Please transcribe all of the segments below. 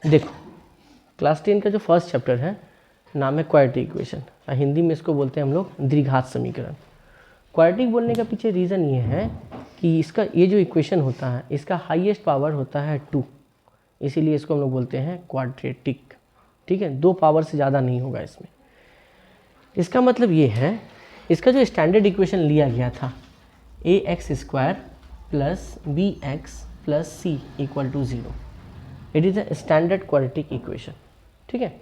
देखो क्लास 10 का जो फर्स्ट चैप्टर है नाम है क्वाड्रेटिक इक्वेशन, हिंदी में इसको बोलते हैं हम लोग द्विघात समीकरण। क्वाड्रेटिक बोलने का पीछे रीज़न ये है कि इसका ये जो इक्वेशन होता है इसका हाईएस्ट पावर होता है 2, इसीलिए इसको हम लोग बोलते हैं क्वाड्रेटिक। ठीक है, 2 पावर से ज़्यादा नहीं होगा इसमें। इसका मतलब ये है, इसका जो स्टैंडर्ड इक्वेशन लिया गया था ax² plus bx plus c equal to 0, it is a standard quadratic equation. ठीक है,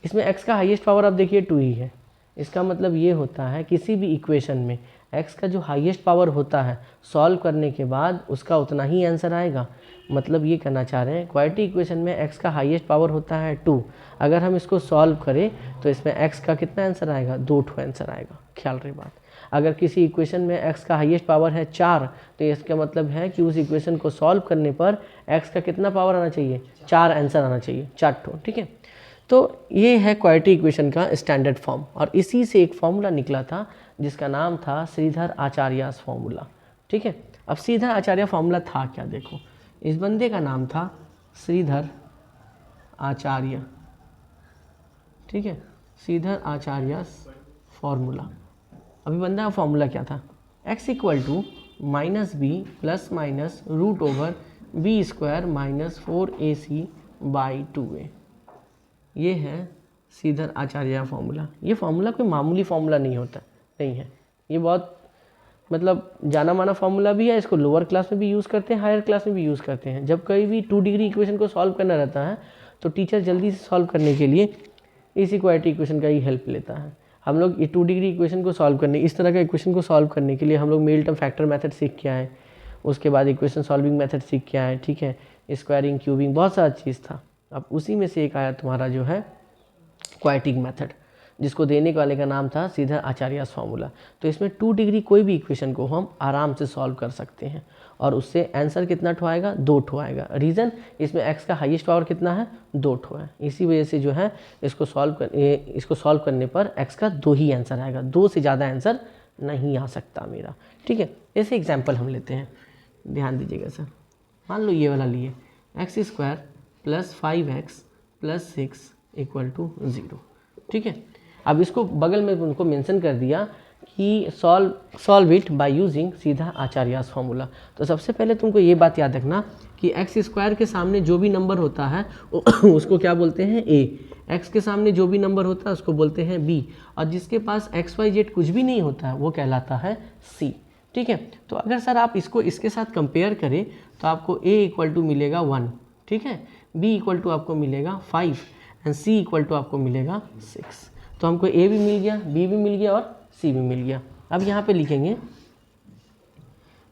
इसमें x का हाईएस्ट पावर आप देखिए 2 ही है। इसका मतलब ये होता है किसी भी इक्वेशन में x का जो हाईएस्ट पावर होता है सॉल्व करने के बाद उसका उतना ही आंसर आएगा। मतलब ये कहना चाह रहे हैं क्वाड्रेटिक इक्वेशन में x का हाईएस्ट पावर होता है 2, अगर हम इसको सॉल्व करें तो इसमें x का कितना आंसर आएगा, 2 आंसर आएगा। ख्याल रही बात। अगर किसी इक्वेशन में x का हाईएस्ट पावर है 4 तो इसका मतलब है कि उस इक्वेशन को सॉल्व करने पर x का कितना पावर आना चाहिए, 4 आंसर आना चाहिए, 4 ठो। ठीक है, तो ये है क्वाड्रेटिक इक्वेशन का स्टैंडर्ड फॉर्म, और इसी से एक फॉर्मूला निकला था जिसका नाम था श्रीधर आचार्यस फॉर्मूला। ठीक है, अब श्रीधर आचार्य फॉर्मूला था क्या, देखो इस बंदे का नाम था श्रीधर आचार्य। ठीक है, श्रीधर आचार्यस फॉर्मूला। अभी बंदा का फॉर्मूला क्या था, x equal to minus B plus minus root over B square minus 4ac by 2a। ये है श्रीधर आचार्य फॉर्मूला। ये फॉर्मूला कोई मामूली फॉर्मूला नहीं होता, नहीं है, ये बहुत मतलब जाना माना फॉर्मूला भी है। इसको लोअर क्लास में भी यूज़ करते हैं, हायर क्लास में भी यूज़ करते हैं। जब कहीं भी 2 डिग्री इक्वेशन को सॉल्व करना रहता है तो टीचर जल्दी से सॉल्व करने के लिए इसी क्वाड्रेटिक इक्वेशन का ही हेल्प लेता है। हम लोग ये 2 डिग्री इक्वेशन को सॉल्व करने, इस तरह का इक्वेशन को सॉल्व करने के लिए हम लोग मिडिल टर्म फैक्टर मेथड सीख के आए, उसके बाद इक्वेशन सॉल्विंग मेथड सीख के आए। ठीक है, स्क्वायरिंग, क्यूबिंग, बहुत सारा चीज़ था। अब उसी में से एक आया तुम्हारा जो है क्वाड्रेटिक मेथड, जिसको देने वाले का नाम था श्रीधर आचार्यस फॉर्मूला। तो इसमें 2 डिग्री कोई भी इक्वेशन को हम आराम से सॉल्व कर सकते हैं, और उससे आंसर कितना ठो आएगा, 2 ठो आएगा। रीज़न, इसमें x का हाईएस्ट पावर कितना है, 2 ठो है। इसी वजह से जो है इसको सॉल्व करने पर x का 2 ही आंसर आएगा, 2 से ज़्यादा आंसर नहीं आ सकता मेरा। ठीक है, ऐसे एग्जाम्पल हम लेते हैं, ध्यान दीजिएगा सर। मान लो ये वाला लिए x² plus 5x plus 6 equal to 0। ठीक है, अब इसको बगल में उनको मेंशन कर दिया कि solve it by using Shridhar Acharya's formula. तो सबसे पहले तुमको ये बात याद रखना कि x² के सामने जो भी नंबर होता है उसको क्या बोलते हैं, a। x के सामने जो भी नंबर होता है उसको बोलते हैं b, और जिसके पास xyz कुछ भी नहीं होता है वो कहलाता है c। ठीक है, तो अगर सर आप इसको इसके साथ कंपेयर करें तो आपको a इक्वल टू मिलेगा 1, ठीक है, b इक्वल टू आपको मिलेगा 5 एंड c इक्वल टू आपको मिलेगा 6। तो हमको a भी मिल गया, b भी मिल गया और c भी मिल गया। अब यहाँ पे लिखेंगे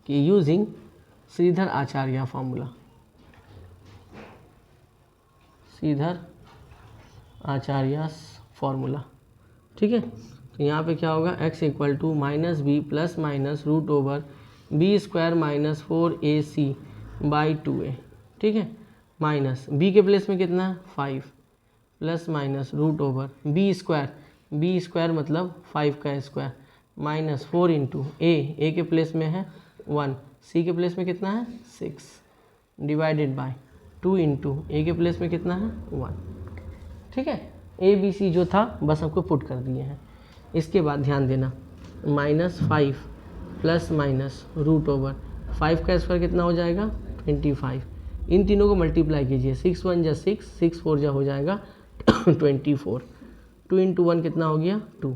कि using Shridhar Acharya formula, Shridhar Acharya formula. ठीक है, तो यहाँ पे क्या होगा, x equal to minus B plus minus root over B square minus 4ac by 2a। ठीक है, माइनस b के प्लेस में कितना है 5 plus minus root over B square मतलब 5 का स्क्वायर माइनस 4 इंटू ए के प्लेस में है 1, c के प्लेस में कितना है 6 डिवाइडेड बाय 2 इंटू ए के प्लेस में कितना है 1। ठीक है, ए बी सी जो था बस आपको पुट कर दिए हैं। इसके बाद ध्यान देना, minus 5 plus minus root over 5 का स्क्वायर कितना हो जाएगा 25। इन तीनों को मल्टीप्लाई कीजिए, 6 1 जा 6, 6 4 जा हो जाएगा 24। 2 इंटू 1 कितना हो गया 2।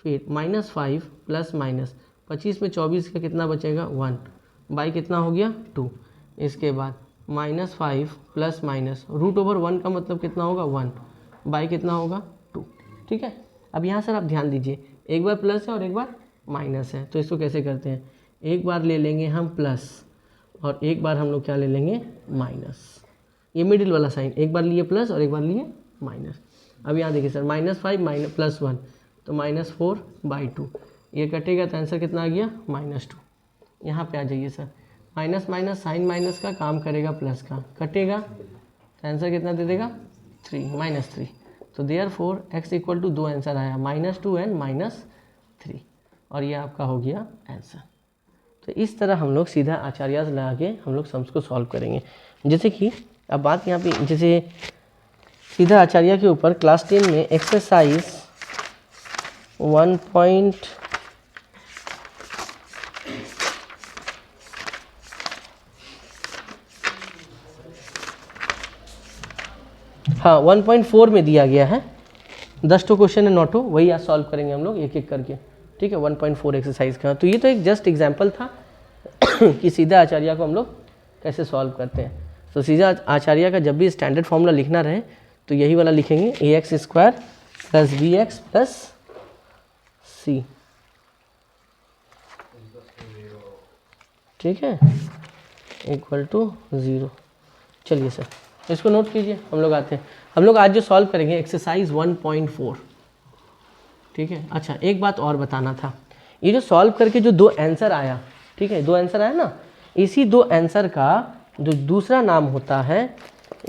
फिर माइनस 5 प्लस माइनस 25 में 24 का कितना बचेगा 1 बाई कितना हो गया 2। इसके बाद minus 5 plus minus root over 1 का मतलब कितना होगा 1 बाई कितना होगा 2। ठीक है, अब यहाँ सर आप ध्यान दीजिए, एक बार प्लस है और एक बार माइनस है, तो इसको कैसे करते हैं, एक बार ले लेंगे हम प्लस और एक बार हम लोग क्या ले लेंगे माइनस। ये मिडिल वाला साइन, एक बार लिए प्लस और एक बार लिए माइनस। अब यहाँ देखिए सर, माइनस 5 माइनस प्लस 1 तो माइनस 4 बाई 2, ये कटेगा तो आंसर कितना आ गया -2। यहाँ पे आ जाइए sir, minus minus sign minus का काम करेगा प्लस का, कटेगा तो आंसर कितना दे देगा -3। तो देयरफॉर x इक्वल टू 2 आंसर आया, -2 एंड -3, और ये आपका हो गया आंसर। तो इस तरह हम लोग सीधा आचार्य लगा के हम लोग सम्स को सॉल्व करेंगे। जैसे कि अब बात यहाँ पे, जैसे सीधा आचार्य के ऊपर क्लास 10 में एक्सरसाइज 1. हाँ 1.4 में दिया गया है, 10 तो क्वेश्चन है, 9 तो वही आज सॉल्व करेंगे हम लोग एक एक करके, ठीक है। 1.4 एक्सरसाइज का, तो ये तो एक जस्ट एग्जांपल था कि सीधा आचार्य को हम लोग कैसे सॉल्व करते हैं। तो सीधा आचार्य का जब भी स्टैंडर्ड फॉर्मूला लिखना रहे तो यही वाला लिखेंगे, ax² + bx + c, ठीक है, = 0। चलिए सर इसको नोट कीजिए, हम लोग आते हैं। हम लोग आज जो सॉल्व करेंगे एक्सरसाइज 1.4, ठीक है। अच्छा एक बात और बताना था, ये जो सॉल्व करके जो 2 आंसर आया, ठीक है, 2 आंसर आया ना, इसी 2 आंसर का जो दूसरा नाम होता है,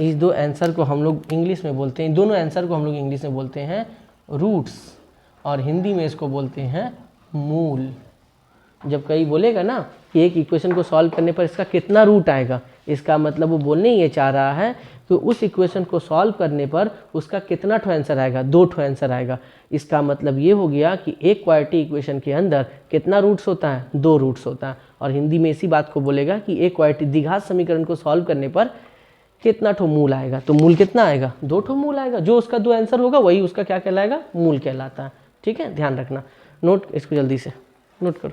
इस 2 आंसर को हम लोग इंग्लिश में बोलते हैं, दोनों आंसर को हम लोग इंग्लिश में बोलते हैं रूट्स, और हिंदी में इसको बोलते हैं मूल। जब कहीं बोलेगा ना कि एक इक्वेशन को सॉल्व करने पर इसका कितना रूट आएगा, इसका मतलब वो बोलने ये चाह रहा है कि उस इक्वेशन को सॉल्व करने पर उसका कितना ठो आंसर आएगा, 2 ठो आंसर आएगा। इसका मतलब ये हो गया कि एक क्वाड्रेटिक इक्वेशन के अंदर कितना रूट्स होता है, 2 रूट्स होता है। और हिंदी में इसी बात को बोलेगा कि एक क्वाड्रेटिक द्विघात समीकरण को सॉल्व करने पर कितना ठो मूल आएगा, तो मूल कितना आएगा, 2 ठो मूल आएगा। जो उसका 2 आंसर होगा वही उसका क्या कहलाएगा, मूल कहलाता है, ठीक है। ध्यान रखना, नोट इसको जल्दी से नोट करो।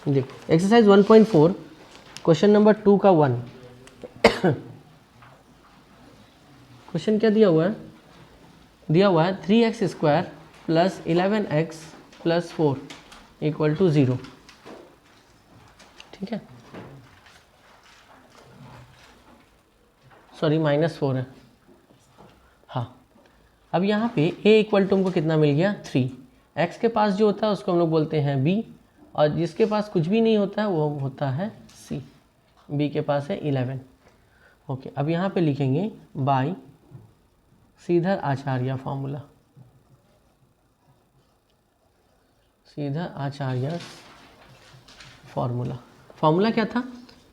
देखो एक्सरसाइज 1.4 क्वेश्चन नंबर 2 का 1 क्वेश्चन क्या दिया हुआ है, 3x² + 11x + 4 = 0, ठीक है, सॉरी -4 है। हाँ अब यहाँ पे a = हमको कितना मिल गया, 3। x के पास जो होता है उसको हम लोग बोलते हैं b, और जिसके पास कुछ भी नहीं होता है वो होता है c। b के पास है 11। ओके अब यहाँ पे लिखेंगे बाय सीधर आचार्य फॉर्मूला, सीधर आचार्य फॉर्मूला क्या था,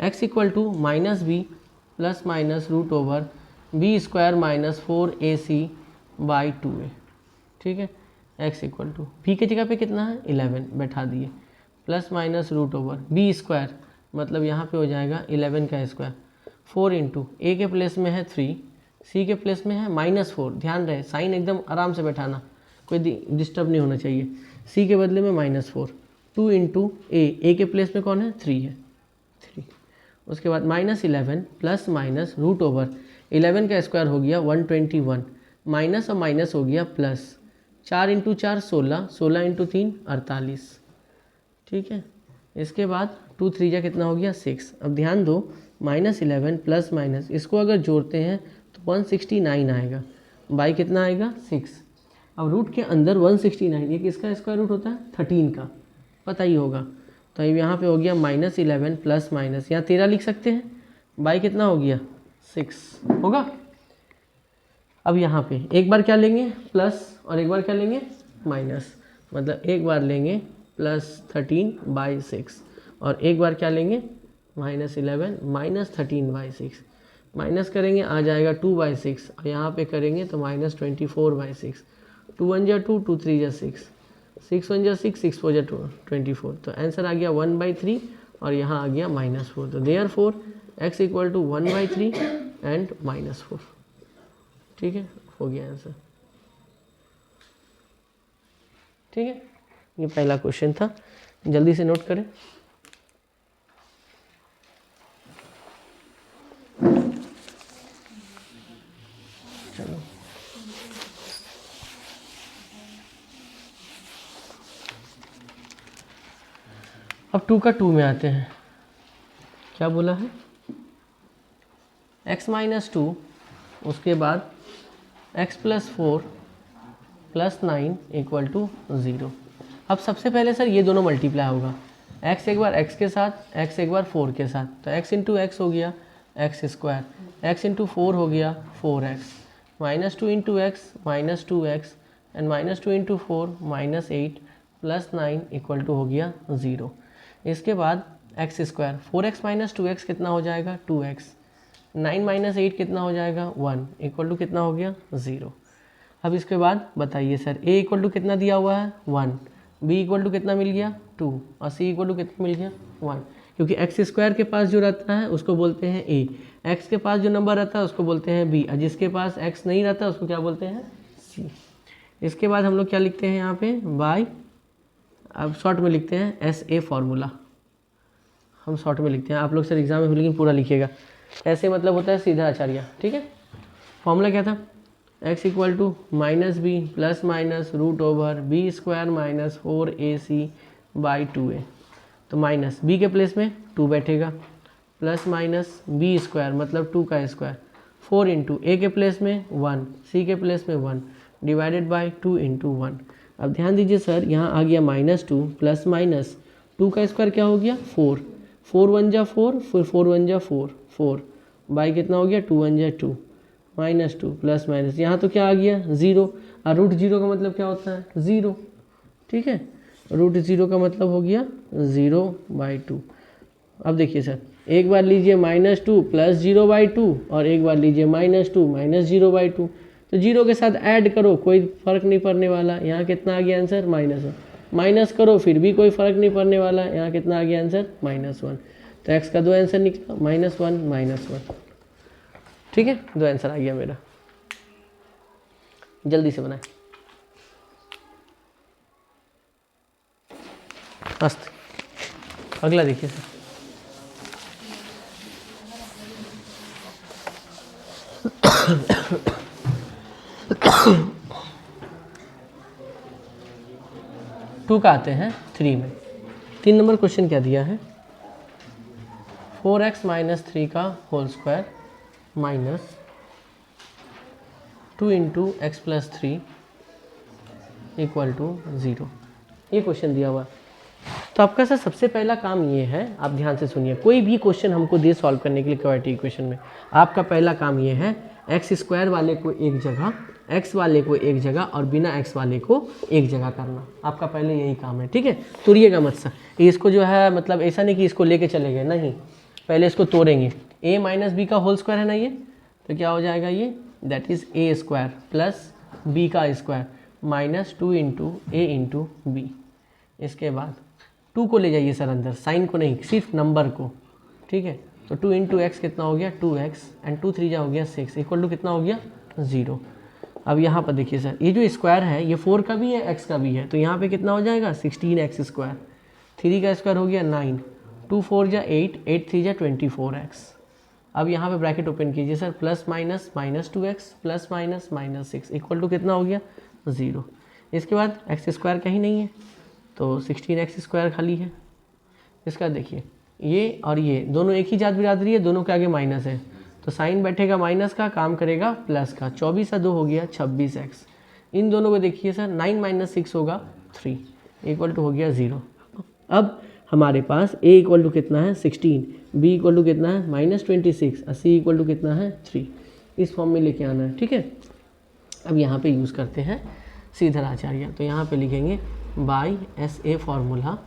x = -b ± √b² - 4ac/2a, ठीक है। x = b की जगह पे कितना है 11 बैठा दिए, ±√b² मतलब यहाँ पे हो जाएगा 11 का स्क्वायर, 4 × a के प्लेस में है 3, c के प्लेस में है -4। ध्यान रहे साइन एकदम आराम से बैठाना, कोई डिस्टर्ब नहीं होना चाहिए। c के बदले में -4, 2 × a के प्लेस में कौन है 3 है, 3। उसके बाद -11 ± √11 का स्क्वायर हो गया 121, माइनस और माइनस हो गया प्लस, 4 × 4 16, 16 × 3 48, ठीक है। इसके बाद 2 3 जा कितना हो गया 6। अब ध्यान दो -11 प्लस माइनस इसको अगर जोड़ते हैं तो 169 आएगा, बाई कितना आएगा 6। अब रूट के अंदर 169 ये किसका स्क्वायर रूट होता है 13 का, पता ही होगा। तो अब यहाँ पे हो गया -11 प्लस माइनस, यहाँ 13 लिख सकते हैं, बाई कितना हो गया 6 होगा। अब यहाँ पे एक बार क्या लेंगे प्लस और एक बार क्या लेंगे माइनस, मतलब एक बार लेंगे +13/6 और एक बार क्या लेंगे -11 -13/6, माइनस करेंगे आ जाएगा 2/6 और यहाँ पे करेंगे तो -24/6, 2 1 जा 2, 2 3 जा 6, 6 1 जा 6, 6 4 जा 24। तो आंसर आ गया 1/3 और यहाँ आ गया -4। तो देयरफॉर x = 1/3 एंड -4, ठीक है, हो गया आंसर, ठीक है। ये पहला क्वेश्चन था, जल्दी से नोट करें। चलो अब 2 का 2 में आते हैं। क्या बोला है x - 2 उसके बाद x + 4 + 9 = 0। अब सबसे पहले सर ये दोनों मल्टीप्लाई होगा, x एक बार x के साथ, x एक बार 4 के साथ, तो x × x हो गया x², x × 4 हो गया 4x, -2 × x -2x and -2 × 4 -8 plus 9 equal to हो गया 0। इसके बाद x square 4x minus 2x कितना हो जाएगा 2x, 9 माइनस 8 कितना हो जाएगा 1 इक्वल टू कितना हो गया 0। अब इसके बाद बताइए सर a इक्वल टू कितना दिया हुआ है 1, b इक्वल टू कितना मिल गया 2 और c इक्वल टू कितना मिल गया 1, क्योंकि एक्स स्क्वायर के पास जो रहता है उसको बोलते हैं a, x के पास जो नंबर रहता है उसको बोलते हैं b, और जिसके पास x नहीं रहता उसको क्या बोलते हैं c। इसके बाद हम लोग क्या लिखते हैं यहाँ पे बाय, अब शॉर्ट में लिखते हैं एस ए फार्मूला, हम शॉर्ट में लिखते हैं, आप लोग सर एग्जाम में लेकिन पूरा लिखिएगा। ऐसे मतलब होता है सीधा आचार्य, ठीक है। फॉर्मूला क्या था, x equal to minus B plus minus root over B square minus 4ac by 2a। तो माइनस b के प्लेस में 2 बैठेगा, प्लस माइनस बी स्क्वायर मतलब 2 का स्क्वायर, 4 इंटू ए के प्लेस में 1, c के प्लेस में 1 डिवाइडेड बाई 2 इंटू 1। अब ध्यान दीजिए सर, यहाँ आ गया -2 प्लस माइनस 2 का स्क्वायर क्या हो गया 4, 4 1 जा 4, फिर 4 1 जा 4, 4 बाई कितना हो गया 2 1 जा 2, -2 प्लस माइनस यहाँ तो क्या आ गया 0, और रूट 0 का मतलब क्या होता है 0, ठीक है। रूट 0 का मतलब हो गया 0/2। अब देखिए सर, एक बार लीजिए -2 प्लस 0/2 और एक बार लीजिए -2 माइनस 0/2, तो 0 के साथ ऐड करो कोई फर्क नहीं पड़ने वाला। यहाँ कितना आ गया आंसर -1, माइनस करो फिर भी कोई फर्क नहीं पड़ने वाला। यहाँ कितना आ गया आंसर -1, तो x का 2 आंसर निकला -1 -1, ठीक है। 2 आंसर आ गया मेरा, जल्दी से बनाए। मस्त। अगला देखिए सर, टू का आते हैं 3 में। 3 नंबर क्वेश्चन क्या दिया है, 4x माइनस 3 का whole square minus 2 into X plus 3 equal to 0, ये क्वेश्चन दिया हुआ। तो आपका सर सबसे पहला काम ये है, आप ध्यान से सुनिए, कोई भी क्वेश्चन हमको दे सॉल्व करने के लिए क्वाड्रेटिक इक्वेशन में, आपका पहला काम ये है एक्स स्क्वायर वाले को एक जगह, एक्स वाले को एक जगह और बिना एक्स वाले को एक जगह करना, आपका पहले यही काम है, ठीक है। तोड़िएगा मत सर, इसको जो है मतलब ऐसा नहीं कि इसको लेके चले गए, नहीं, पहले इसको तोड़ेंगे। a माइनस बी का होल स्क्वायर है ना ये, तो क्या हो जाएगा ये, that is a square plus b का स्क्वायर माइनस 2 इंटू ए इंटू बी। इसके बाद 2 को ले जाइए सर अंदर, साइन को नहीं, सिर्फ नंबर को, ठीक है। तो 2 इंटू एक्स कितना हो गया 2x एंड 2 3 जा हो गया 6 इक्वल टू कितना हो गया 0। अब यहाँ पर देखिए सर, ये जो स्क्वायर है ये 4 का भी है x का भी है, तो यहाँ पे कितना हो जाएगा 16x स्क्वायर, 3 का स्क्वायर हो गया 9, 2 4 जा 8, 8 3 जा 24x। अब यहाँ पे ब्रैकेट ओपन कीजिए sir, plus minus -2x plus minus -6 equal to कितना हो गया 0। इसके बाद एक्स स्क्वायर कहीं नहीं है तो 16x स्क्वायर खाली है। इसका देखिए ये और ये दोनों एक ही जात बिरादरी है, दोनों के आगे माइनस है, तो साइन बैठेगा माइनस का, काम करेगा प्लस का, 24 से 2 हो गया 26x। इन दोनों को देखिए सर, 9 माइनस 6 होगा 3 इक्वल टू हो गया 0। अब हमारे पास a इक्वल टू कितना है 16, b इक्वल टू कितना है -26 और c इक्वल टू कितना है 3, इस फॉर्म में लेके आना है, ठीक है। अब यहाँ पे यूज़ करते हैं सीधर आचार्य, तो यहाँ पे लिखेंगे बाई एस ए फार्मूला,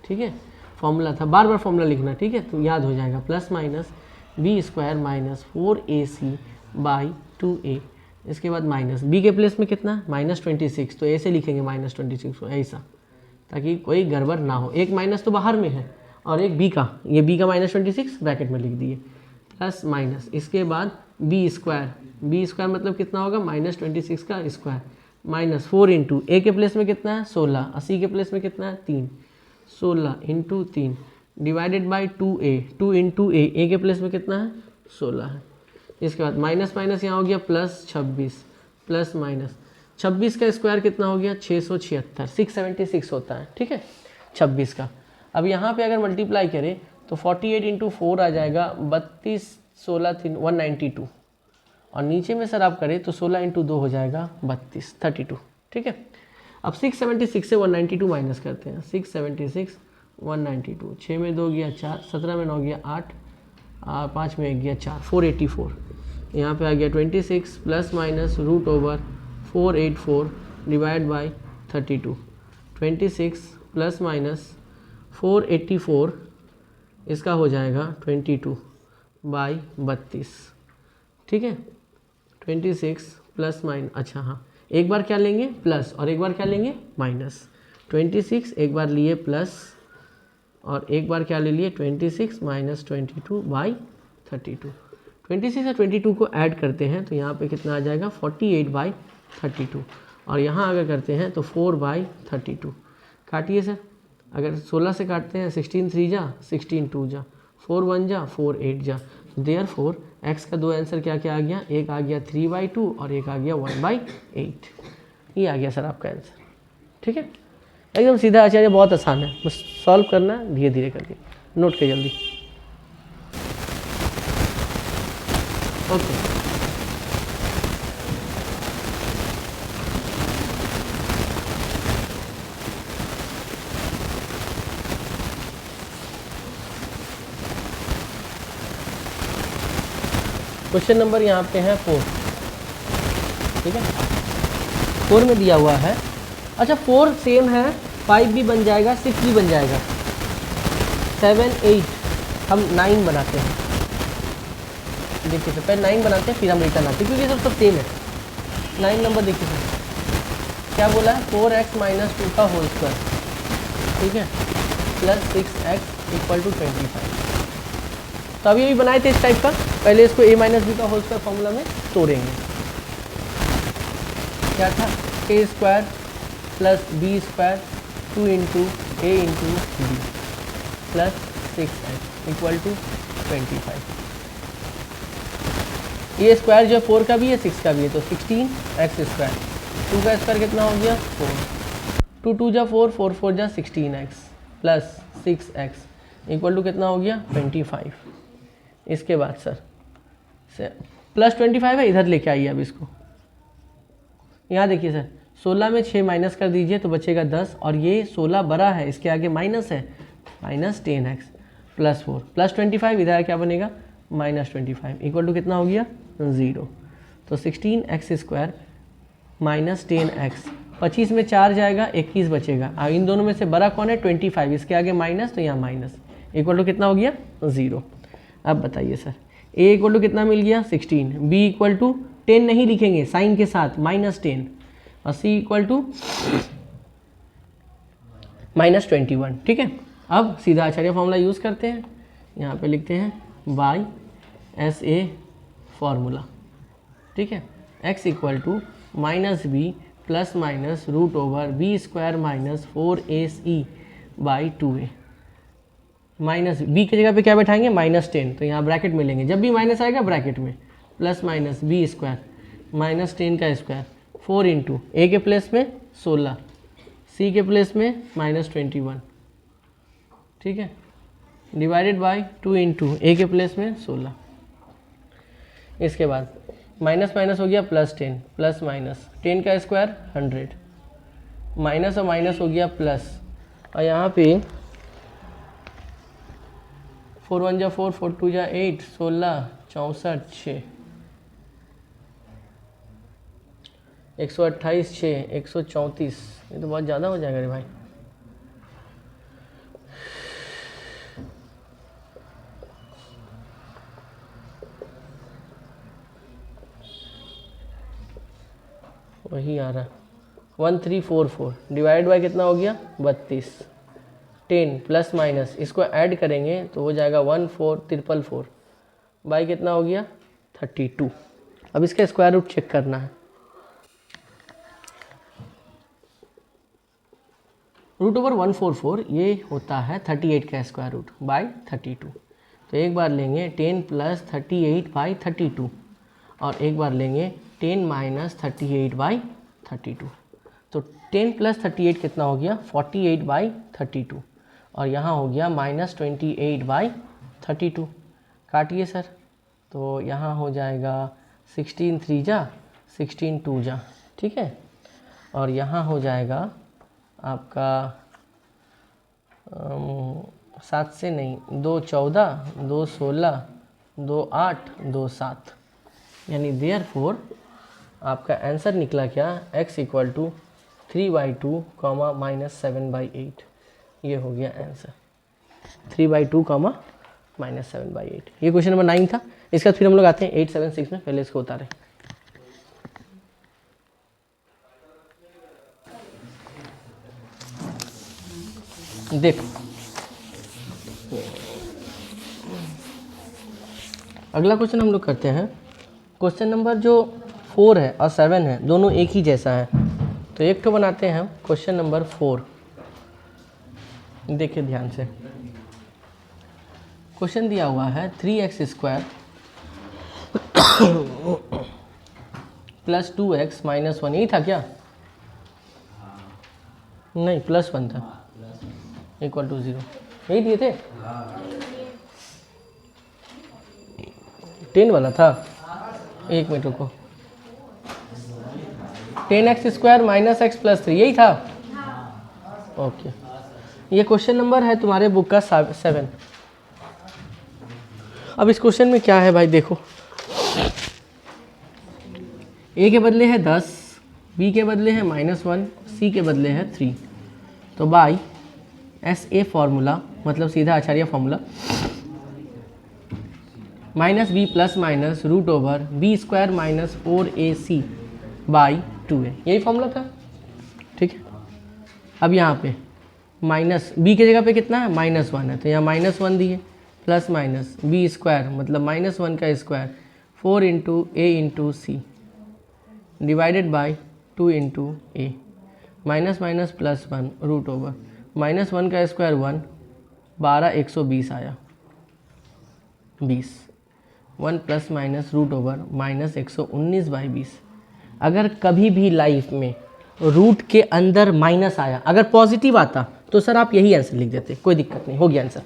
ठीक है। फार्मूला था, बार बार फार्मूला लिखना, ठीक है, तो याद हो जाएगा, plus minus B square minus 4ac by 2a। इसके बाद माइनस b के प्लेस में कितना -26, तो ऐसे लिखेंगे -26 को ऐसा, ताकि कोई गड़बड़ ना हो। एक माइनस तो बाहर में है और एक b का, ये b का -26 ब्रैकेट में लिख दिए, प्लस माइनस, इसके बाद b स्क्वायर मतलब कितना होगा -26 का स्क्वायर माइनस 4 इंटू ए के प्लेस में कितना है 16 और सी के प्लेस में कितना है 3, 16 into 3 divided by 2a, 2 into A के प्लेस में कितना है 16 है। इसके बाद माइनस माइनस यहाँ हो गया प्लस 26 प्लस माइनस 26 का स्क्वायर कितना हो गया 676, 676 होता है, ठीक है 26 का। अब यहाँ पे अगर मल्टीप्लाई करें तो 48 इंटू 4 आ जाएगा 32, 16 3 192, और नीचे में सर आप करें तो 16 इंटू 2 हो जाएगा 32, 32, ठीक है। अब 676 से 192 माइनस करते हैं, 676 192, 6 में 2 गया 4, 17 में 9 गया 8, 5 में 1 गया 4, 484। यहाँ पे आ गया 26 plus minus root over 484 divide by 32, 26 plus minus 484 इसका हो जाएगा 22/32। ठीक है, 26 प्लस माइनस, अच्छा हाँ, एक बार क्या लेंगे प्लस और एक बार क्या लेंगे माइनस। 26 एक बार लिए प्लस और एक बार क्या ले लिए 26 माइनस 22/32। 26 और 22 को ऐड करते हैं तो यहाँ पे कितना आ जाएगा 48/32 और यहाँ अगर करते हैं तो 4/32। काटिए सर, अगर 16 से काटते हैं 16 3 जा 16 2 जा 4 1 जा 4 8 जा, देयरफॉर एक्स का दो आंसर क्या क्या आ गया, एक आ गया 3/2 और एक आ गया 1/8। ये आ गया सर आपका आंसर। ठीक है, एकदम सीधा आचार्य, बहुत आसान है, बस सॉल्व करना है धीरे धीरे करके, नोट के जल्दी। ओके, क्वेश्चन नंबर यहाँ पे है 4। ठीक है, 4 में दिया हुआ है, अच्छा 4 सेम है, 5 भी बन जाएगा, 6 भी बन जाएगा, 7 8 हम 9 बनाते हैं। देखिए सर, पहले 9 बनाते हैं फिर हम रिटर्न आते हैं क्योंकि सब सेम है। 9 नंबर देखिए सर क्या बोला है, 4x - 2 का होल स्क्वायर, ठीक है, प्लस 6x = 25। तो अभी भी बनाए थे इस टाइप का, पहले इसको a - b का होल स्क्वायर फॉर्मूला में तोड़ेंगे। क्या था, a² plus b² 2 × a × b plus 6x = 25। ये स्क्वायर जो 4 का भी है 6 का भी है, तो 16x²। 2 का स्क्वायर कितना हो गया 4, 2 2 जा 4, 4 4 जा 16x प्लस 6x = कितना हो गया 25। इसके बाद सर प्लस 25 है, इधर लेके आइए अब इसको। यहाँ देखिए सर 16 में 6 माइनस कर दीजिए तो बचेगा 10 और ये 16 बड़ा है, इसके आगे माइनस है, -10x प्लस 4 प्लस 25, इधर क्या बनेगा -25 = कितना हो गया 0। तो 16x² माइनस 10x, 25 में 4 जाएगा 21 बचेगा। अब इन दोनों में से बड़ा कौन है 25, इसके आगे माइनस तो यहाँ माइनस, = कितना हो गया 0। अब बताइए सर a = कितना मिल गया 16, b = 10 नहीं लिखेंगे साइन के साथ -10 और c = -21। ठीक है, अब सीधा आचार्य फॉर्मूला यूज़ करते हैं, यहाँ पे लिखते हैं बाय SA फॉर्मूला। ठीक है, x = -b plus minus √b² - 4ac/2a minus b की जगह पे क्या बैठाएंगे -10, तो यहाँ ब्रैकेट में लेंगे, जब भी माइनस आएगा ब्रैकेट में, प्लस माइनस b² -10 का स्क्वायर 4 × a के प्लेस में 16, c के प्लेस में -21। ठीक है, डिवाइडेड बाय 2 × a के प्लेस में 16। इसके बाद माइनस माइनस हो गया +10 प्लस माइनस 10 का स्क्वायर 100, माइनस और माइनस हो गया प्लस, और यहाँ पे 4 1 जा 4, 4 2 जा 8, 16 64 6, 128 6 134, ये तो बहुत ज़्यादा हो जाएगा रे भाई। वही आ रहा 1344 डिवाइड बाय कितना हो गया 32, 10 प्लस माइनस इसको ऐड करेंगे तो हो जाएगा 14344 बाई कितना हो गया 32। अब इसका स्क्वायर रूट चेक करना है। √144 ये होता है 38 का स्क्वायर रूट बाई 32। तो एक बार लेंगे 10 प्लस 38/32 और एक बार लेंगे 10 माइनस 38/32। तो 10 प्लस 38 कितना हो गया 48/32 और यहाँ हो गया -28/32। काटिए सर, तो यहाँ हो जाएगा 16 3 जा 16 2 जा, ठीक है, और यहाँ हो जाएगा आपका 7 से नहीं 2 14 2 16 2 8 2 7, यानी देयरफॉर आपका आंसर निकला क्या x = 3/2 कॉमा -7/8, ये हो गया आंसर। 3/2 कॉमा -7/8, ये क्वेश्चन नंबर 9 था। इसके बाद फिर हम लोग आते हैं 8, 7, 6 में। पहले इसको उतारें। देखो अगला क्वेश्चन हम लोग करते हैं। क्वेश्चन नंबर जो 4 है और 7 है दोनों एक ही जैसा है, तो एक तो बनाते हैं हम क्वेश्चन नंबर 4। देखिए ध्यान से, क्वेश्चन दिया हुआ है 3x² + 2x - 1, यही था क्या? नहीं, +1 था, = 0, यही दिए थे। 10 वाला था, एक मिनट रुको, 10x² - x + 3, यही था। ओके, ये क्वेश्चन नंबर है तुम्हारे बुक का 7। अब इस क्वेश्चन में क्या है भाई, देखो a के बदले है 10, b के बदले है -1, c के बदले है 3। तो बाई SA फॉर्मूला, मतलब सीधा आचार्य फॉर्मूला, -b + -√b² - 4ac/2a, यही फॉर्मूला था। ठीक है, अब यहाँ पे b की जगह पे कितना है, -1 है, तो यहाँ -1 दिए, प्लस माइनस b² मतलब -1 का square 4 × a × c divided by 2 × a, minus minus plus 1 √, -1 का स्क्वायर 1, 12 120 आया 20, 1 ± -√-119/20। अगर कभी भी लाइफ में रूट के अंदर माइनस आया, अगर पॉजिटिव आता तो सर आप यही आंसर लिख देते, कोई दिक्कत नहीं, हो गया आंसर।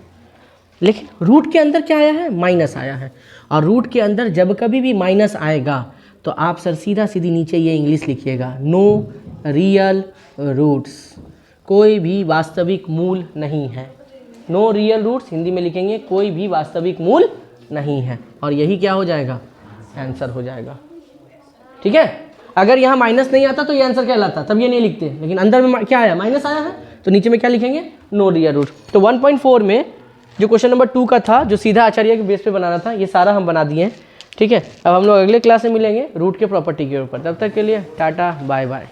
लेकिन रूट के अंदर क्या आया है, माइनस आया है, और रूट के अंदर जब कभी भी माइनस आएगा तो आप सर सीधा सीधी नीचे ये इंग्लिश लिखिएगा, नो रियल रूट्स, कोई भी वास्तविक मूल नहीं है। नो रियल रूट्स हिंदी में लिखेंगे कोई भी वास्तविक मूल नहीं है, और यही क्या हो जाएगा, आंसर हो जाएगा। ठीक है, अगर यहाँ माइनस नहीं आता तो ये आंसर कहलाता, तब ये नहीं लिखते, लेकिन अंदर में क्या आया, माइनस आया है, तो नीचे में क्या लिखेंगे, नो रियल रूट। तो 1.4 में जो क्वेश्चन नंबर 2 का था, जो सीधा आचार्य के बेस पे बनाना था, ये सारा हम बना दिए हैं। ठीक है, अब हम लोग अगले क्लास में मिलेंगे रूट के प्रॉपर्टी के ऊपर। तब तक के लिए टाटा बाय बाय।